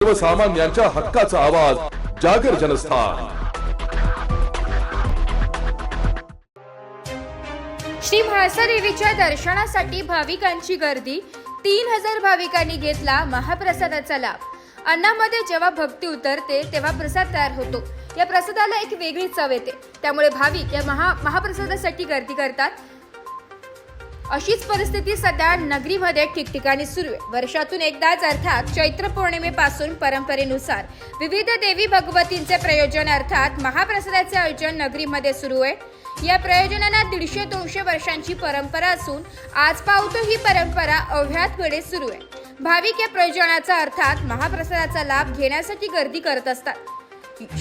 सर्वसामान्यांच्या हक्काचा आवाज जागर जनस्थान। श्री म्हाळसा देवीच्या दर्शनासाठी भाविकांची गर्दी। 3000 भाविकांनी घेतला महाप्रसादाचा लाभ। अन्नामध्ये जेव्हा भक्ती उतरते तेव्हा प्रसाद तयार होतो। या प्रसादाला एक वेगळी चव येते, त्यामुळे भाविक या महाप्रसादासाठी गर्दी करतात। अशीच परिस्थिती सध्या नगरीमध्ये ठिकठिकाणी सुरू आहे। वर्षातून एकदाच अर्थात चैत्र पौर्णिमेपासून परंपरेनुसार विविध देवी भगवतींचे प्रयोजन अर्थात महाप्रसादाचे आयोजन नगरीमध्ये सुरू आहे। या प्रयोजनाला 150-200 वर्षांची परंपरा असून आज पावतो ही परंपरा अव्याहतपणे सुरू आहे। भाविक या प्रयोजनाचा अर्थात महाप्रसादाचा लाभ घेण्यासाठी गर्दी करत असतात।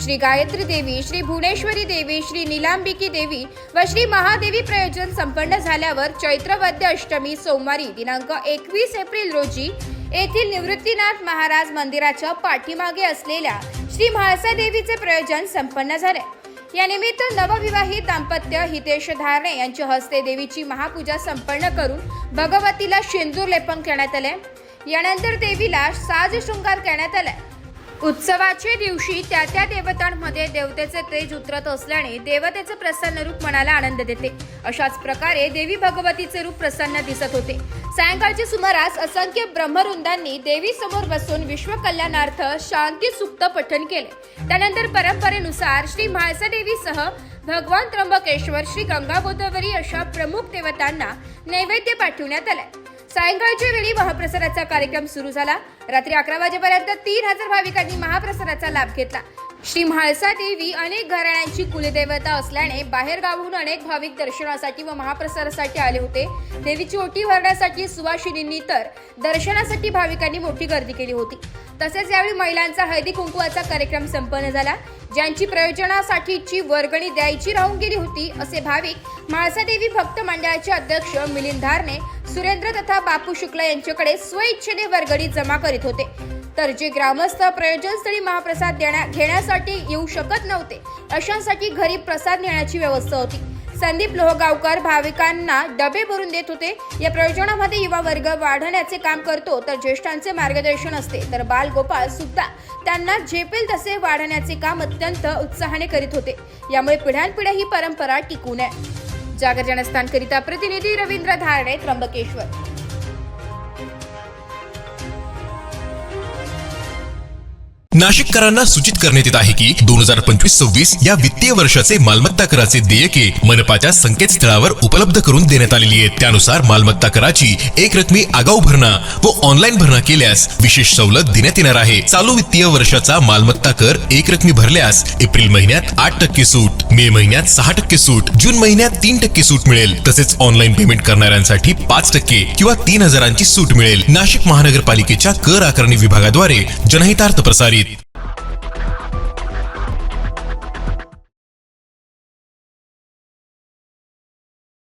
श्री गायत्री देवी, श्री भुवनेश्वरी देवी, श्री नीलांबिकी देवी व श्री महादेवी प्रयोजन संपन्न झाल्यावर चैत्रवद्य अष्टमी सोमवारी दिनांक 21 एप्रिल रोजी येथील निवृत्तीनाथ महाराज मंदिराच्या पाठीमागे असलेल्या श्री म्हाळसा देवीचे प्रयोजन संपन्न झाले। या निमित्त नवविवाहित दाम्पत्य हितेश धारणे यांच्या हस्ते देवीची महापूजा संपन्न करून भगवतीला शेंदूर लेपन करण्यात आले। यानंतर देवीला साज शृंगार करण्यात आला। उत्सवाच्या दिवशी त्या देवतांमध्ये देवतेचे तेज उतरत असल्याने देवतेचे प्रसन्न रूप मनाला आनंद देते। अशाच प्रकारे देवी भगवतीचे रूप प्रसन्न दिसत होते। सायंकाळच्या सुमारास असंख्य ब्रह्मवृंदांनी देवी समोर बसून विश्व कल्याणार्थ शांती सुक्त पठण केले। त्यानंतर परंपरेनुसार श्री म्हाळसा देवीसह भगवान त्र्यंबकेश्वर, श्री गंगा गोदावरी अशा प्रमुख देवतांना नैवेद्य पाठवण्यात आले। सायंकाळच्या वेळी महाप्रसादाचा कार्यक्रम सुरू झाला। रात्री 11 वाजेपर्यंत 3000 भाविकांनी महाप्रसादाचा लाभ घेतला। श्री म्हाळसा देवी अनेक घराण्यांची कुलदेवता असल्याने बाहेर गावाहून अनेक भाविक दर्शनासाठी व महाप्रसादासाठी आले होते। देवीची ओटी भरण्यासाठी सुवासिनींनी तर दर्शनासाठी भाविकांनी मोठी गर्दी केली होती। तसेच यावेळी महिलांचा हळदी कुंकवाचा कार्यक्रम संपन्न झाला। ज्यांची प्रयोजनासाठीची वर्गणी द्यायची राहून गेली होती असे भाविक म्हाळसा देवी भक्त मंडळाचे अध्यक्ष मिलिंद धारणे, सुरेंद्र तथा बापू शुक्ला यांच्याकडे स्वइच्छेने वर्गणी जमा करीत होते। तर जे ग्रामस्थ प्रयोजनस्थळी महाप्रसाद घेण्यासाठी येऊ शकत नव्हते अशांसाठी घरी प्रसाद नेण्याची व्यवस्था होती। संदीप लोहगावकर भाविकांना डबे भरून देत होते। या प्रयोजनामध्ये युवा वर्ग वाढवण्याचे काम करतो, तर ज्येष्ठांचे मार्गदर्शन असते, तर बाल गोपाळ सुद्धा त्यांना झेपेल तसे वाढवण्याचे काम अत्यंत उत्साहाने करीत होते। यामुळे पिढ्यानपिढ्या ही परंपरा टिकून आहे। जागर जनस्थानकरिता प्रतिनिधी रवींद्र धारणे, त्र्यंबकेश्वर। नाशिककरांना सूचित करण्यात येत आहे की 2025-26 या वित्तीय वर्षाचे मालमत्ता कराचे देयके मनपाच्या संकेतस्थळावर उपलब्ध करून देण्यात आलेली आहे। त्यानुसार मालमत्ता कराची एक रकमी आगाऊ भरणा व ऑनलाईन भरणा केल्यास विशेष सवलत देण्यात येणार आहे। चालू वित्तीय वर्षाचा मालमत्ता कर एक रकमी भरल्यास एप्रिल महिन्यात 8% सूट, मे महिन्यात 6% सूट, जून महिन्यात 3% सूट मिळेल। तसेच ऑनलाईन पेमेंट करणाऱ्यांसाठी 5% किंवा 3000ची सूट मिळेल। नाशिक महानगरपालिकेच्या कर आकारणी विभागाद्वारे जनहितार्थ प्रसारित।